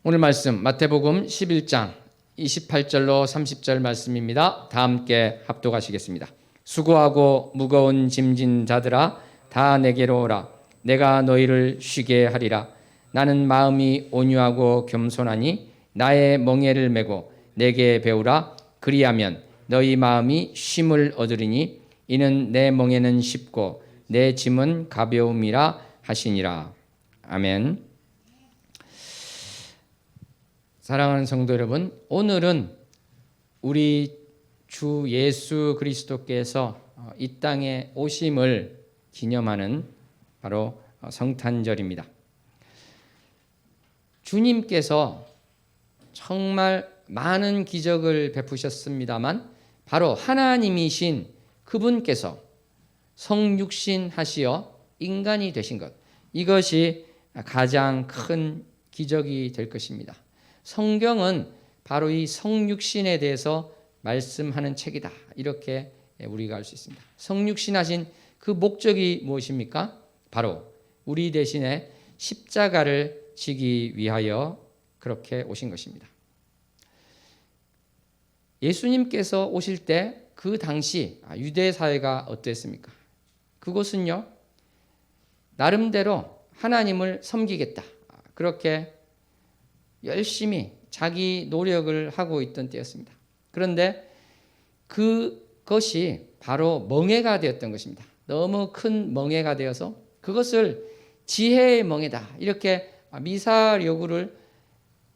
오늘 말씀 마태복음 11장 28절로 30절 말씀입니다. 다 함께 합독하시겠습니다. 수고하고 무거운 짐진 자들아 다 내게로 오라. 내가 너희를 쉬게 하리라. 나는 마음이 온유하고 겸손하니 나의 멍에를 메고 내게 배우라. 그리하면 너희 마음이 쉼을 얻으리니 이는 내 멍에는 쉽고 내 짐은 가벼움이라 하시니라. 아멘. 사랑하는 성도 여러분, 오늘은 우리 주 예수 그리스도께서 이 땅에 오심을 기념하는 바로 성탄절입니다. 주님께서 정말 많은 기적을 베푸셨습니다만 바로 하나님이신 그분께서 성육신 하시어 인간이 되신 것, 이것이 가장 큰 기적이 될 것입니다. 성경은 바로 이 성육신에 대해서 말씀하는 책이다, 이렇게 우리가 알 수 있습니다. 성육신하신 그 목적이 무엇입니까? 바로 우리 대신에 십자가를 지기 위하여 그렇게 오신 것입니다. 예수님께서 오실 때 그 당시 유대 사회가 어땠습니까? 그곳은요, 나름대로 하나님을 섬기겠다, 그렇게 열심히 자기 노력을 하고 있던 때였습니다. 그런데 그것이 바로 멍에가 되었던 것입니다. 너무 큰 멍에가 되어서 그것을 지혜의 멍에다, 이렇게 미사여구를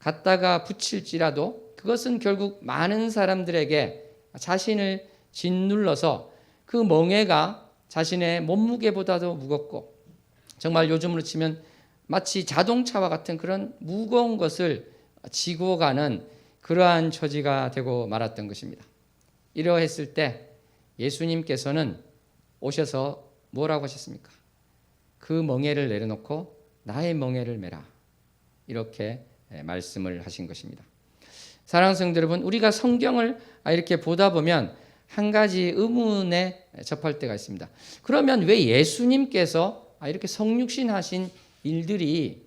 갖다가 붙일지라도 그것은 결국 많은 사람들에게 자신을 짓눌러서 그 멍에가 자신의 몸무게보다도 무겁고, 정말 요즘으로 치면 마치 자동차와 같은 그런 무거운 것을 지고 가는 그러한 처지가 되고 말았던 것입니다. 이러했을 때 예수님께서는 오셔서 뭐라고 하셨습니까? 그 멍에를 내려놓고 나의 멍에를 메라, 이렇게 말씀을 하신 것입니다. 사랑하는 성도 여러분, 우리가 성경을 이렇게 보다 보면 한 가지 의문에 접할 때가 있습니다. 그러면 왜 예수님께서 이렇게 성육신 하신 일들이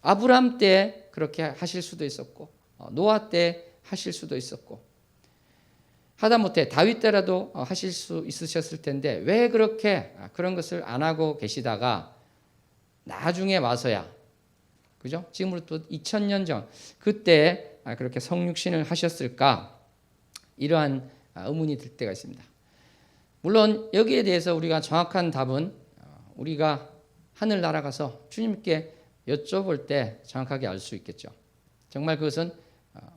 아브라함 때 그렇게 하실 수도 있었고 노아 때 하실 수도 있었고 하다못해 다윗 때라도 하실 수 있으셨을 텐데 왜 그렇게 그런 것을 안 하고 계시다가 나중에 와서야, 그죠? 지금으로부터 2000년 전 그때 그렇게 성육신을 하셨을까? 이러한 의문이 들 때가 있습니다. 물론 여기에 대해서 우리가 정확한 답은 우리가 하늘 날아가서 주님께 여쭤볼 때 정확하게 알 수 있겠죠. 정말 그것은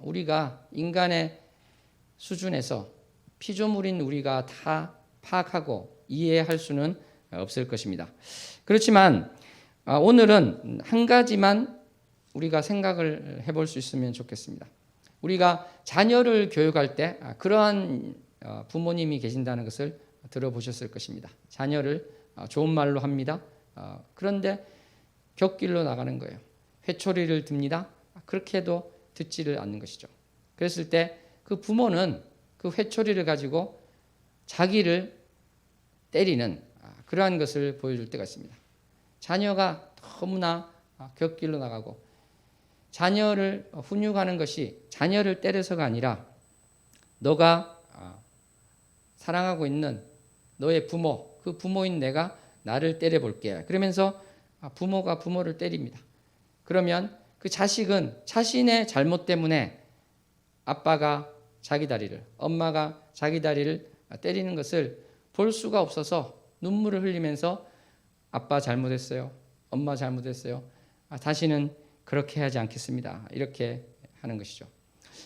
우리가 인간의 수준에서 피조물인 우리가 다 파악하고 이해할 수는 없을 것입니다. 그렇지만 오늘은 한 가지만 우리가 생각을 해볼 수 있으면 좋겠습니다. 우리가 자녀를 교육할 때 그러한 부모님이 계신다는 것을 들어보셨을 것입니다. 자녀를 좋은 말로 합니다. 그런데 곁길로 나가는 거예요. 회초리를 듭니다. 그렇게 해도 듣지를 않는 것이죠. 그랬을 때 그 부모는 그 회초리를 가지고 자기를 때리는 그러한 것을 보여줄 때가 있습니다. 자녀가 너무나 곁길로 나가고 자녀를 훈육하는 것이 자녀를 때려서가 아니라 너가 사랑하고 있는 너의 부모, 그 부모인 내가 나를 때려볼게, 그러면서 부모가 부모를 때립니다. 그러면 그 자식은 자신의 잘못 때문에 아빠가 자기 다리를, 엄마가 자기 다리를 때리는 것을 볼 수가 없어서 눈물을 흘리면서 아빠 잘못했어요, 엄마 잘못했어요, 다시는 그렇게 하지 않겠습니다, 이렇게 하는 것이죠.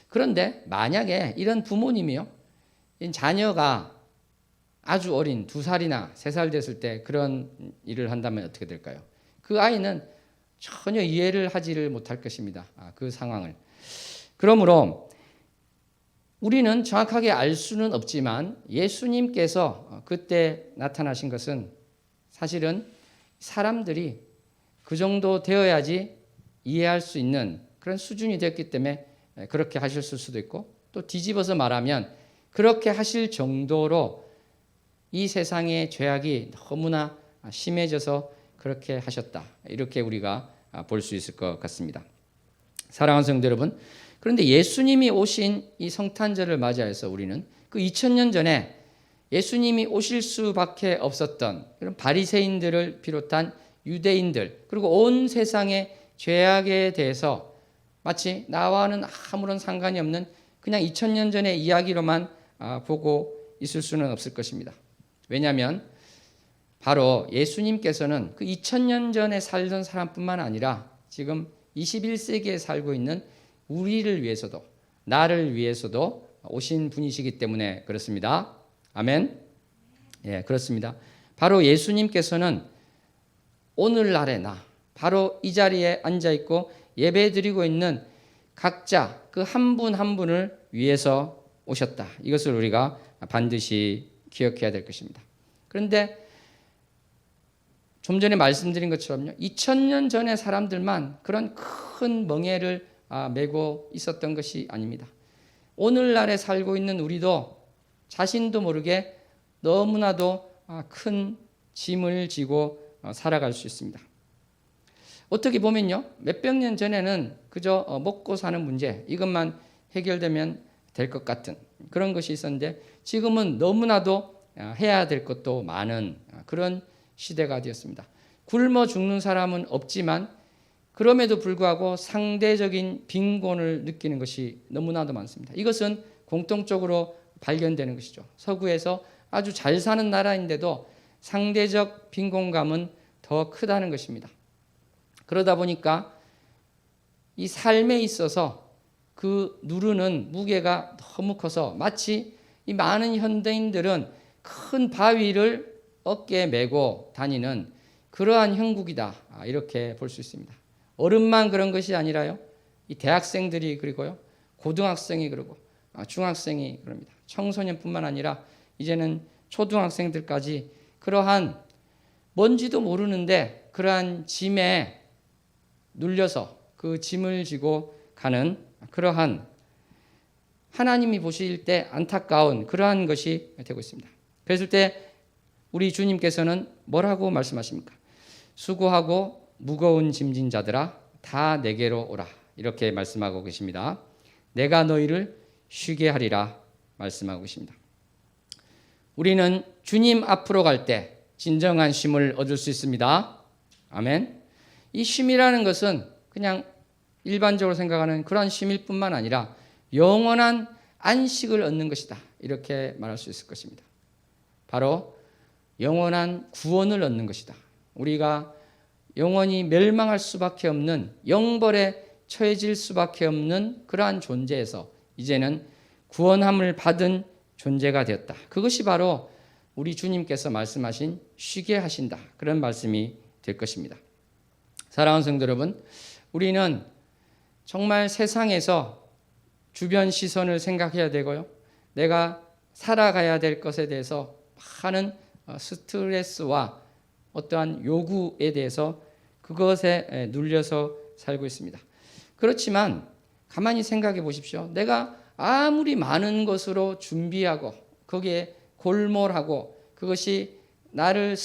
그런데 만약에 이런 부모님이요, 자녀가 아주 어린 2살이나 3살 됐을 때 그런 일을 한다면 어떻게 될까요? 그 아이는 전혀 이해를 하지를 못할 것입니다. 그 상황을. 그러므로 우리는 정확하게 알 수는 없지만 예수님께서 그때 나타나신 것은 사실은 사람들이 그 정도 되어야지 이해할 수 있는 그런 수준이 되었기 때문에 그렇게 하셨을 수도 있고, 또 뒤집어서 말하면 그렇게 하실 정도로 이 세상의 죄악이 너무나 심해져서 그렇게 하셨다, 이렇게 우리가 볼 수 있을 것 같습니다. 사랑하는 성도 여러분, 그런데 예수님이 오신 이 성탄절을 맞이해서 우리는 그 2000년 전에 예수님이 오실 수밖에 없었던 그런 바리새인들을 비롯한 유대인들 그리고 온 세상의 죄악에 대해서 마치 나와는 아무런 상관이 없는 그냥 2000년 전의 이야기로만 보고 있을 수는 없을 것입니다. 왜냐하면 바로 예수님께서는 그 2000년 전에 살던 사람뿐만 아니라 지금 21세기에 살고 있는 우리를 위해서도 나를 위해서도 오신 분이시기 때문에 그렇습니다. 아멘. 예, 그렇습니다. 바로 예수님께서는 오늘날의 나, 바로 이 자리에 앉아 있고 예배 드리고 있는 각자 그 한 분 한 분을 위해서 오셨다. 이것을 우리가 반드시 기억해야 될 것입니다. 그런데 좀 전에 말씀드린 것처럼요, 2000년 전의 사람들만 그런 큰 멍에를 메고 있었던 것이 아닙니다. 오늘날에 살고 있는 우리도 자신도 모르게 너무나도 큰 짐을 지고 살아갈 수 있습니다. 어떻게 보면요, 몇백 년 전에는 그저 먹고 사는 문제 이것만 해결되면 될 것 같은 그런 것이 있었는데 지금은 너무나도 해야 될 것도 많은 그런 시대가 되었습니다. 굶어 죽는 사람은 없지만 그럼에도 불구하고 상대적인 빈곤을 느끼는 것이 너무나도 많습니다. 이것은 공통적으로 발견되는 것이죠. 서구에서 아주 잘 사는 나라인데도 상대적 빈곤감은 더 크다는 것입니다. 그러다 보니까 이 삶에 있어서 그 누르는 무게가 너무 커서 마치 이 많은 현대인들은 큰 바위를 어깨에 메고 다니는 그러한 형국이다. 이렇게 볼 수 있습니다. 어른만 그런 것이 아니라요. 이 대학생들이 그리고요. 고등학생이 그러고 중학생이 그럽니다. 청소년뿐만 아니라 이제는 초등학생들까지 그러한 뭔지도 모르는데 그러한 짐에 눌려서 그 짐을 지고 가는 그러한 하나님이 보실 때 안타까운 그러한 것이 되고 있습니다. 그랬을 때 우리 주님께서는 뭐라고 말씀하십니까? 수고하고 무거운 짐진 자들아 다 내게로 오라. 이렇게 말씀하고 계십니다. 내가 너희를 쉬게 하리라 말씀하고 계십니다. 우리는 주님 앞으로 갈 때 진정한 쉼을 얻을 수 있습니다. 아멘. 이 쉼이라는 것은 그냥 일반적으로 생각하는 그런 쉼일 뿐만 아니라 영원한 안식을 얻는 것이다. 이렇게 말할 수 있을 것입니다. 바로 영원한 구원을 얻는 것이다. 우리가 영원히 멸망할 수밖에 없는 영벌에 처해질 수밖에 없는 그러한 존재에서 이제는 구원함을 받은 존재가 되었다. 그것이 바로 우리 주님께서 말씀하신 쉬게 하신다. 그런 말씀이 될 것입니다. 사랑하는 성도 여러분, 우리는 정말 세상에서 주변 시선을 생각해야 되고요. 내가 살아가야 될 것에 대해서 많은 스트레스와 어떠한 요구에 대해서 그것에 눌려서 살고 있습니다. 그렇지만 가만히 생각해 보십시오. 내가 아무리 많은 것으로 준비하고 거기에 골몰하고 그것이 나를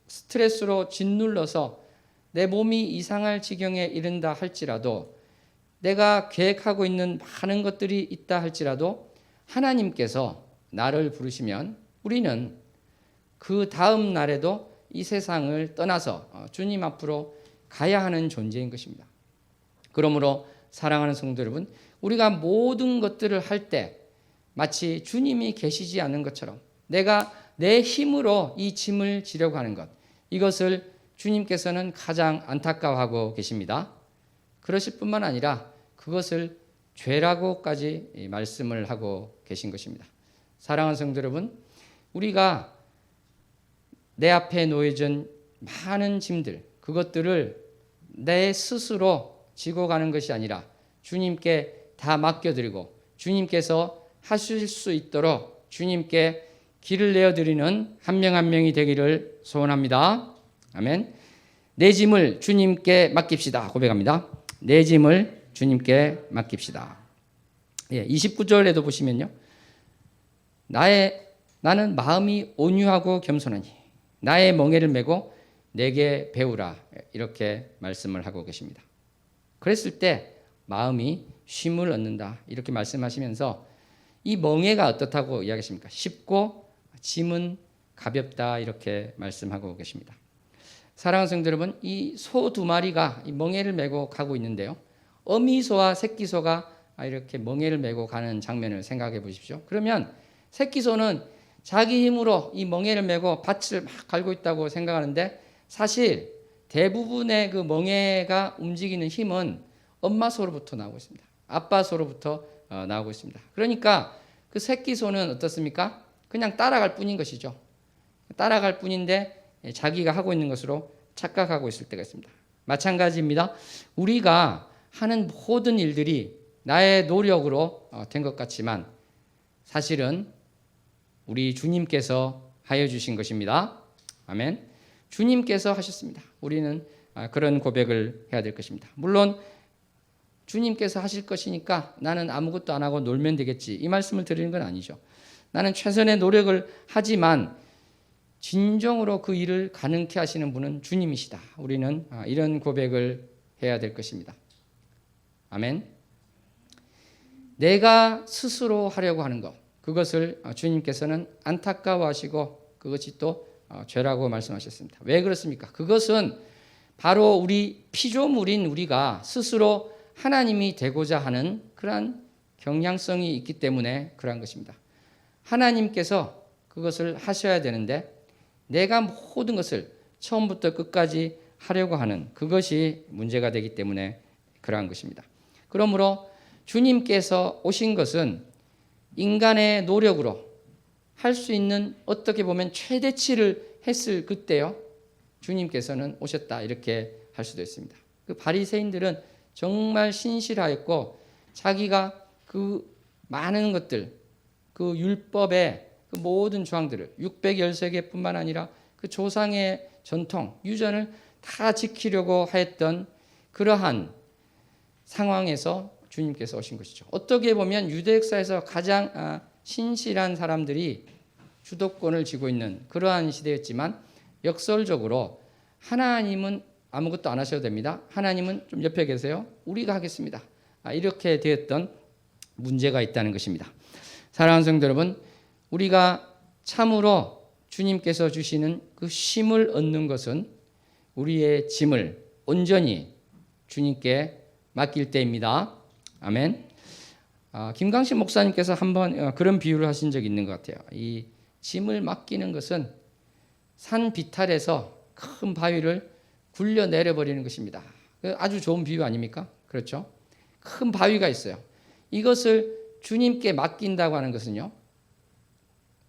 스트레스로 짓눌러서 내 몸이 이상할 지경에 이른다 할지라도 내가 계획하고 있는 많은 것들이 있다 할지라도 하나님께서 나를 부르시면 우리는 그 다음 날에도 이 세상을 떠나서 주님 앞으로 가야 하는 존재인 것입니다. 그러므로 사랑하는 성도 여러분, 우리가 모든 것들을 할 때 마치 주님이 계시지 않는 것처럼 내가 내 힘으로 이 짐을 지려고 하는 것, 이것을 주님께서는 가장 안타까워하고 계십니다. 그러실 뿐만 아니라 그것을 죄라고까지 말씀을 하고 계신 것입니다. 사랑하는 성도 여러분, 우리가 내 앞에 놓여진 많은 짐들, 그것들을 내 스스로 지고 가는 것이 아니라 주님께 다 맡겨드리고 주님께서 하실 수 있도록 주님께 길을 내어드리는 한 명 한 명이 되기를 소원합니다. 아멘. 내 짐을 주님께 맡깁시다. 고백합니다. 내 짐을 주님께 맡깁시다. 29절에도 보시면요. 나는 마음이 온유하고 겸손하니 나의 멍에를 메고 내게 배우라. 이렇게 말씀을 하고 계십니다. 그랬을 때 마음이 쉼을 얻는다. 이렇게 말씀하시면서 이 멍에가 어떻다고 이야기하십니까? 쉽고 짐은 가볍다. 이렇게 말씀하고 계십니다. 사랑하는 성도 여러분, 이 소 두 마리가 이 멍에를 메고 가고 있는데요. 어미소와 새끼소가 이렇게 멍에를 메고 가는 장면을 생각해 보십시오. 그러면 새끼소는 자기 힘으로 이 멍에를 메고 밭을 막 갈고 있다고 생각하는데 사실 대부분의 그 멍에가 움직이는 힘은 엄마 소로부터 나오고 있습니다. 아빠 소로부터 나오고 있습니다. 그러니까 그 새끼 소는 어떻습니까? 그냥 따라갈 뿐인 것이죠. 따라갈 뿐인데 자기가 하고 있는 것으로 착각하고 있을 때가 있습니다. 마찬가지입니다. 우리가 하는 모든 일들이 나의 노력으로 된 것 같지만 사실은 우리 주님께서 하여 주신 것입니다. 아멘. 주님께서 하셨습니다. 우리는 그런 고백을 해야 될 것입니다. 물론 주님께서 하실 것이니까 나는 아무것도 안 하고 놀면 되겠지, 이 말씀을 드리는 건 아니죠. 나는 최선의 노력을 하지만 진정으로 그 일을 가능케 하시는 분은 주님이시다. 우리는 이런 고백을 해야 될 것입니다. 아멘. 내가 스스로 하려고 하는 것, 그것을 주님께서는 안타까워하시고 그것이 또 죄라고 말씀하셨습니다. 왜 그렇습니까? 그것은 바로 우리 피조물인 우리가 스스로 하나님이 되고자 하는 그러한 경향성이 있기 때문에 그러한 것입니다. 하나님께서 그것을 하셔야 되는데 내가 모든 것을 처음부터 끝까지 하려고 하는 그것이 문제가 되기 때문에 그러한 것입니다. 그러므로 주님께서 오신 것은 인간의 노력으로 할 수 있는 어떻게 보면 최대치를 했을 그때요. 주님께서는 오셨다 이렇게 할 수도 있습니다. 그 바리새인들은 정말 신실하였고 자기가 그 많은 것들, 그 율법의 그 모든 조항들을 613개뿐만 아니라 그 조상의 전통, 유전을 다 지키려고 했던 그러한 상황에서 주님께서 오신 것이죠. 어떻게 보면 유대 역사에서 가장 신실한 사람들이 주도권을 쥐고 있는 그러한 시대였지만 역설적으로 하나님은 아무것도 안 하셔도 됩니다. 하나님은 좀 옆에 계세요. 우리가 하겠습니다. 이렇게 되었던 문제가 있다는 것입니다. 사랑하는 성도 여러분, 우리가 참으로 주님께서 주시는 그 쉼을 얻는 것은 우리의 짐을 온전히 주님께 맡길 때입니다. 아멘. 김강신 목사님께서 한번 그런 비유를 하신 적이 있는 것 같아요. 이 짐을 맡기는 것은 산 비탈에서 큰 바위를 굴려 내려버리는 것입니다. 아주 좋은 비유 아닙니까? 그렇죠? 큰 바위가 있어요. 이것을 주님께 맡긴다고 하는 것은요,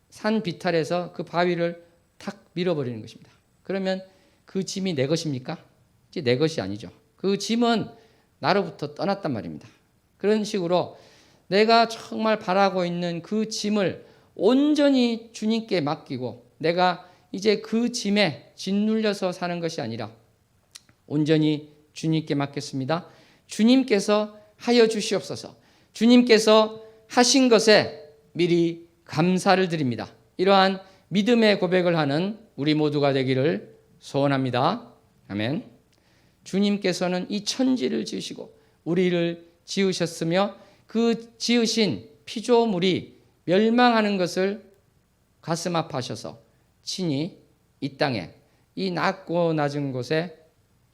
산 비탈에서 그 바위를 탁 밀어버리는 것입니다. 그러면 그 짐이 내 것입니까? 이제 내 것이 아니죠. 그 짐은 나로부터 떠났단 말입니다. 그런 식으로 내가 정말 바라고 있는 그 짐을 온전히 주님께 맡기고 내가 이제 그 짐에 짓눌려서 사는 것이 아니라 온전히 주님께 맡겼습니다. 주님께서 하여 주시옵소서. 주님께서 하신 것에 미리 감사를 드립니다. 이러한 믿음의 고백을 하는 우리 모두가 되기를 소원합니다. 아멘. 주님께서는 이 천지를 지으시고 우리를 지으셨으며 그 지으신 피조물이 멸망하는 것을 가슴 아파하셔서 친히 이 땅에 이 낮고 낮은 곳에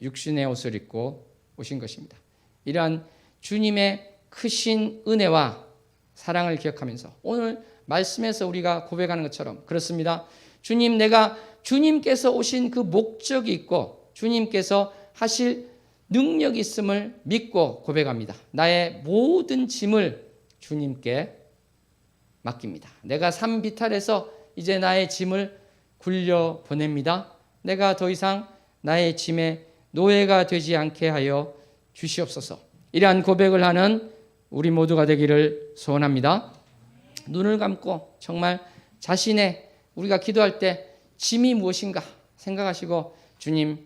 육신의 옷을 입고 오신 것입니다. 이러한 주님의 크신 은혜와 사랑을 기억하면서 오늘 말씀에서 우리가 고백하는 것처럼 그렇습니다. 주님, 내가 주님께서 오신 그 목적이 있고 주님께서 하실 능력이 있음을 믿고 고백합니다. 나의 모든 짐을 주님께 맡깁니다. 내가 산 비탈에서 이제 나의 짐을 굴려 보냅니다. 내가 더 이상 나의 짐의 노예가 되지 않게 하여 주시옵소서. 이러한 고백을 하는 우리 모두가 되기를 소원합니다. 눈을 감고 정말 자신의 우리가 기도할 때 짐이 무엇인가 생각하시고 주님,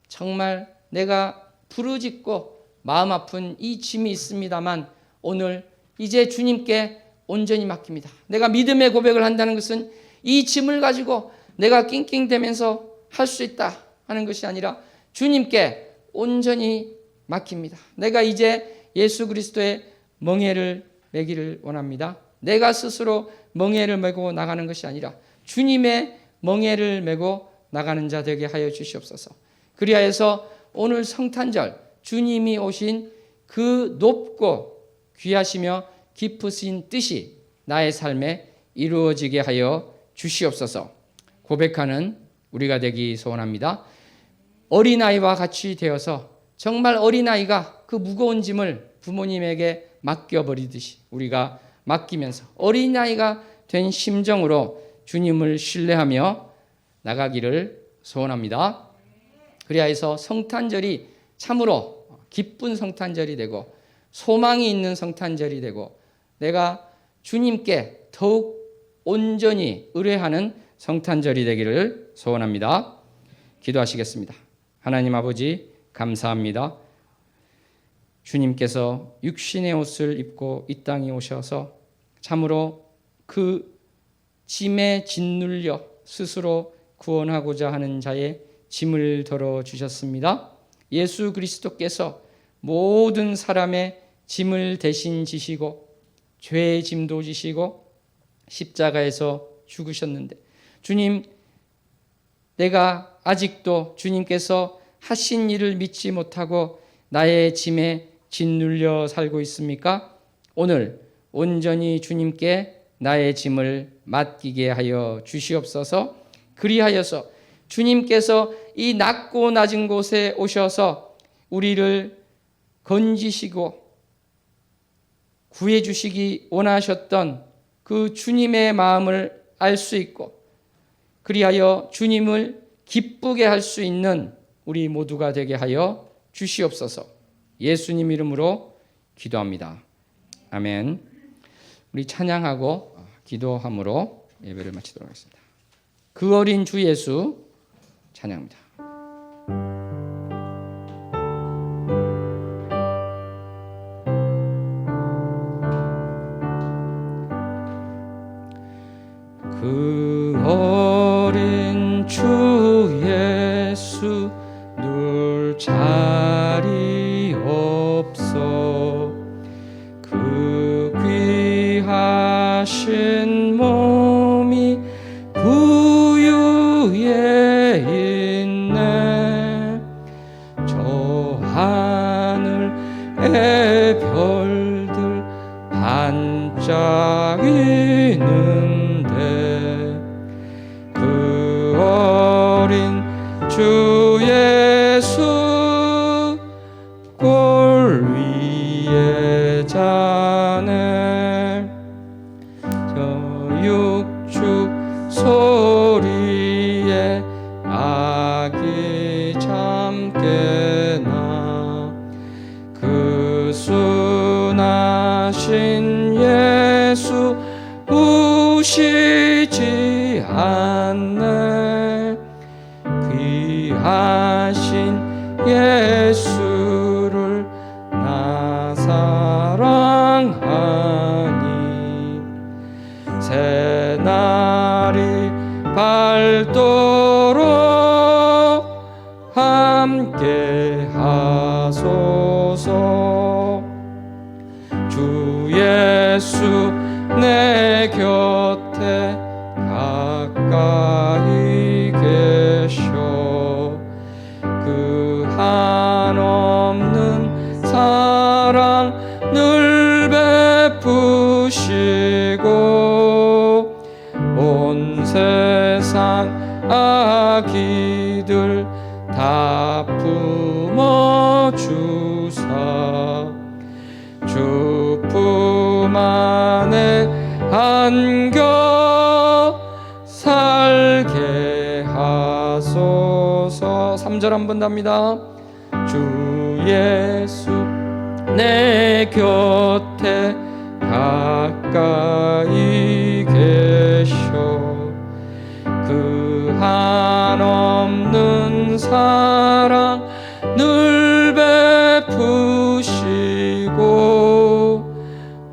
정말 내가 부르짖고 마음 아픈 이 짐이 있습니다만 오늘 이제 주님께 온전히 맡깁니다. 내가 믿음의 고백을 한다는 것은 이 짐을 가지고 내가 낑낑대면서 할 수 있다 하는 것이 아니라 주님께 온전히 맡깁니다. 내가 이제 예수 그리스도의 멍에를 매기를 원합니다. 내가 스스로 멍에를 메고 나가는 것이 아니라 주님의 멍에를 메고 나가는 자 되게 하여 주시옵소서. 그리하여서 오늘 성탄절 주님이 오신 그 높고 귀하시며 깊으신 뜻이 나의 삶에 이루어지게 하여 주시옵소서. 고백하는 우리가 되기 소원합니다. 어린아이와 같이 되어서 정말 어린아이가 그 무거운 짐을 부모님에게 맡겨버리듯이 우리가 맡기면서 어린아이가 된 심정으로 주님을 신뢰하며 나가기를 소원합니다. 그리하여서 성탄절이 참으로 기쁜 성탄절이 되고 소망이 있는 성탄절이 되고 내가 주님께 더욱 온전히 의뢰하는 성탄절이 되기를 소원합니다. 기도하시겠습니다. 하나님 아버지 감사합니다. 주님께서 육신의 옷을 입고 이 땅에 오셔서 참으로 그 짐에 짓눌려 스스로 구원하고자 하는 자의 짐을 덜어 주셨습니다. 예수 그리스도께서 모든 사람의 짐을 대신 지시고 죄의 짐도 지시고 십자가에서 죽으셨는데 주님, 내가 아직도 주님께서 하신 일을 믿지 못하고 나의 짐에 짓눌려 살고 있습니까? 오늘 온전히 주님께 나의 짐을 맡기게 하여 주시옵소서. 그리하여서 주님께서 이 낮고 낮은 곳에 오셔서 우리를 건지시고 구해주시기 원하셨던 그 주님의 마음을 알 수 있고 그리하여 주님을 기쁘게 할 수 있는 우리 모두가 되게 하여 주시옵소서. 예수님 이름으로 기도합니다. 아멘. 우리 찬양하고 기도함으로 예배를 마치도록 하겠습니다. 그 어린 주 예수 찬양합니다. 그 어린 주 예수 눌 자리 없어 그 귀하신 몸이 구유에 있네. 저 하늘의 별들 반짝이는데 그 어린 주 예수 골 위에 자네. 저 육축 소리에 아기 잠깨나 그 순하신 예수 우시지 않네. 귀하신 예수를 나 사랑하니 새날이 밝도록 함께 하소서. 주 예수 내 곁에 가까이 계셔. 그 한없는 사랑 늘 베푸시고 온 세상 아기들 다 품어주사 주 품 안에 안겨 살게 하소서. 3절 한번 답니다. 주 예수 내 곁에 가까이 계셔. 그 한없는 사랑 늘 베푸시고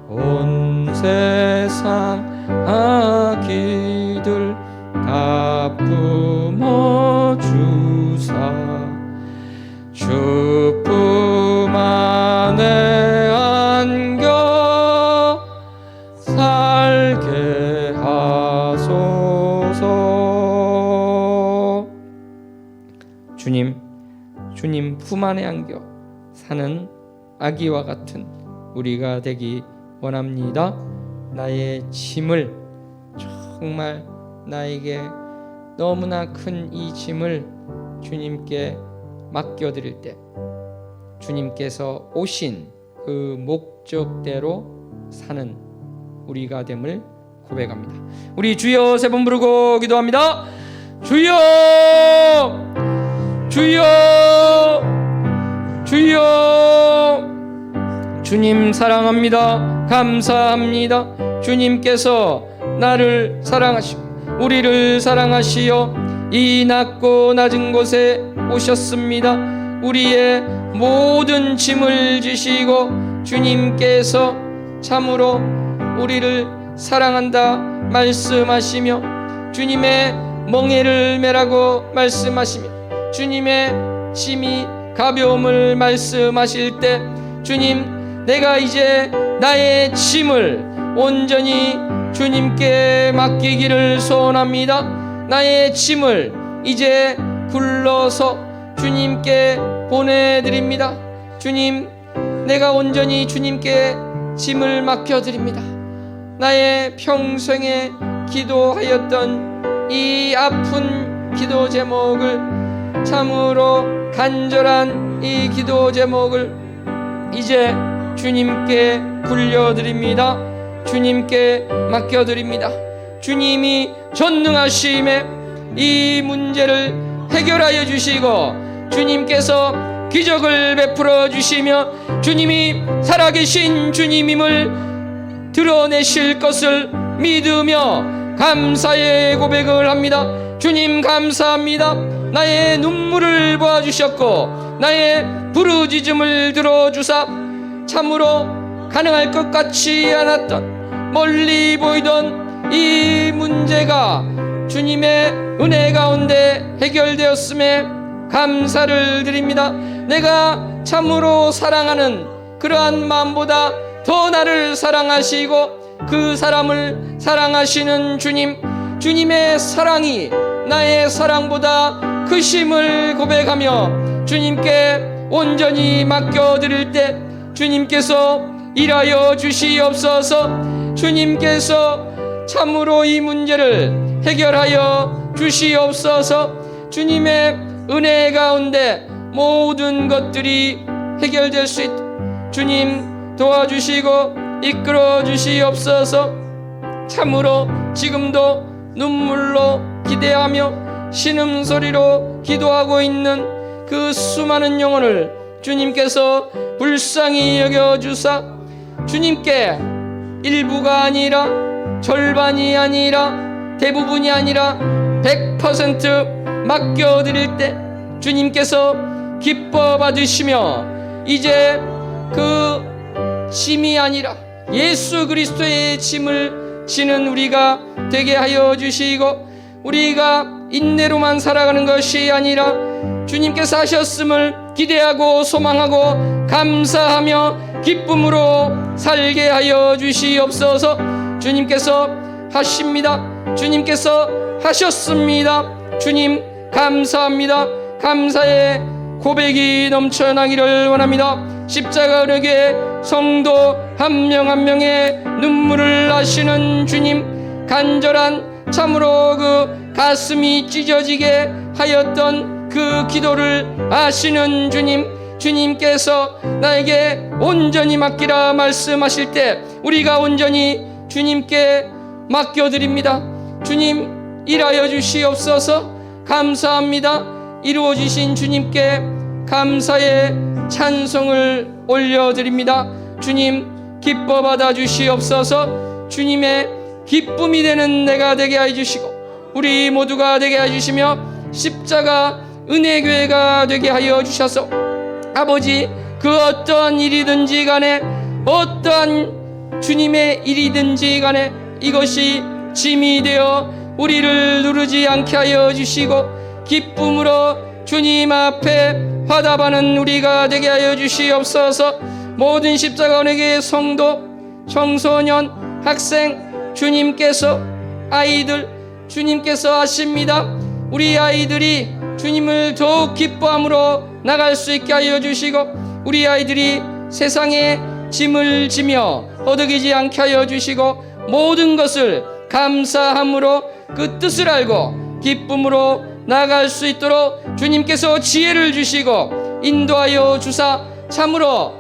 온 세상 아기들 다 품어주사 주 품 안에 품 안에 안겨 사는 아기와 같은 우리가 되기 원합니다. 나의 짐을, 정말 나에게 너무나 큰 이 짐을 주님께 맡겨드릴 때 주님께서 오신 그 목적대로 사는 우리가 됨을 고백합니다. 우리 주여 세 번 부르고 기도합니다. 주여, 주여, 주여. 주님 사랑합니다. 감사합니다. 주님께서 나를 사랑하시고 우리를 사랑하시어 이 낮고 낮은 곳에 오셨습니다. 우리의 모든 짐을 지시고 주님께서 참으로 우리를 사랑한다 말씀하시며 주님의 멍에를 메라고 말씀하시며 주님의 짐이 가벼움을 말씀하실 때 주님, 내가 이제 나의 짐을 온전히 주님께 맡기기를 소원합니다. 나의 짐을 이제 굴러서 주님께 보내드립니다. 주님, 내가 온전히 주님께 짐을 맡겨드립니다. 나의 평생에 기도하였던 이 아픈 기도 제목을, 참으로 간절한 이 기도 제목을 이제 주님께 굴려드립니다. 주님께 맡겨드립니다. 주님이 전능하심에 이 문제를 해결하여 주시고 주님께서 기적을 베풀어 주시며 주님이 살아계신 주님임을 드러내실 것을 믿으며 감사의 고백을 합니다. 주님 감사합니다. 나의 눈물을 보아주셨고 나의 부르짖음을 들어주사 참으로 가능할 것 같지 않았던 멀리 보이던 이 문제가 주님의 은혜 가운데 해결되었음에 감사를 드립니다. 내가 참으로 사랑하는 그러한 마음보다 더 나를 사랑하시고 그 사람을 사랑하시는 주님, 주님의 사랑이 나의 사랑보다 크심을 고백하며 주님께 온전히 맡겨드릴 때 주님께서 일하여 주시옵소서. 주님께서 참으로 이 문제를 해결하여 주시옵소서. 주님의 은혜 가운데 모든 것들이 해결될 수 있도록 주님 도와주시고 이끌어 주시옵소서. 참으로 지금도 눈물로 기대하며 신음소리로 기도하고 있는 그 수많은 영혼을 주님께서 불쌍히 여겨주사 주님께 일부가 아니라 절반이 아니라 대부분이 아니라 100% 맡겨드릴 때 주님께서 기뻐 받으시며 이제 그 짐이 아니라 예수 그리스도의 짐을 지는 우리가 되게 하여 주시고 우리가 인내로만 살아가는 것이 아니라 주님께서 하셨음을 기대하고 소망하고 감사하며 기쁨으로 살게 하여 주시옵소서. 주님께서 하십니다. 주님께서 하셨습니다. 주님 감사합니다. 감사의 고백이 넘쳐나기를 원합니다. 십자가 은혜교회 성도 한 명 한 명의 눈물을 아시는 주님, 간절한 참으로 그 가슴이 찢어지게 하였던 그 기도를 아시는 주님, 주님께서 나에게 온전히 맡기라 말씀하실 때 우리가 온전히 주님께 맡겨드립니다. 주님 일하여 주시옵소서. 감사합니다. 이루어지신 주님께 감사의 찬송을 올려드립니다. 주님 기뻐 받아 주시옵소서. 주님의 기쁨이 되는 내가 되게 해 주시고 우리 모두가 되게 해 주시며 십자가 은혜교회가 되게 하여 주셔서 아버지 그 어떠한 일이든지 간에 어떠한 주님의 일이든지 간에 이것이 짐이 되어 우리를 누르지 않게 하여 주시고 기쁨으로 주님 앞에 화답하는 우리가 되게 하여 주시옵소서. 모든 십자가 은혜교회 성도, 청소년, 학생 주님께서 아이들 주님께서 아십니다. 우리 아이들이 주님을 더욱 기뻐함으로 나갈 수 있게 하여 주시고, 우리 아이들이 세상에 짐을 지며 허덕이지 않게 하여 주시고, 모든 것을 감사함으로 그 뜻을 알고 기쁨으로 나아갈 수 있도록 주님께서 지혜를 주시고 인도하여 주사, 참으로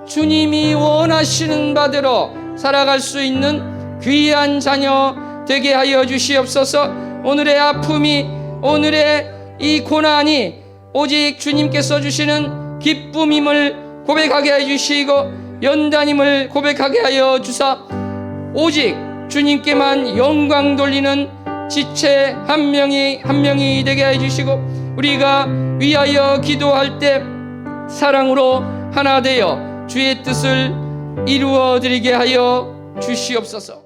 주님이 원하시는 바대로 살아갈 수 있는 귀한 자녀 되게 하여 주시옵소서. 오늘의 아픔이, 오늘의 이 고난이 오직 주님께서 주시는 기쁨임을 고백하게 해 주시고, 연단임을 고백하게 하여 주사, 오직 주님께만 영광 돌리는 지체 한 명이 되게 해 주시고, 우리가 위하여 기도할 때 사랑으로 하나 되어 주의 뜻을 이루어 드리게 하여 주시옵소서.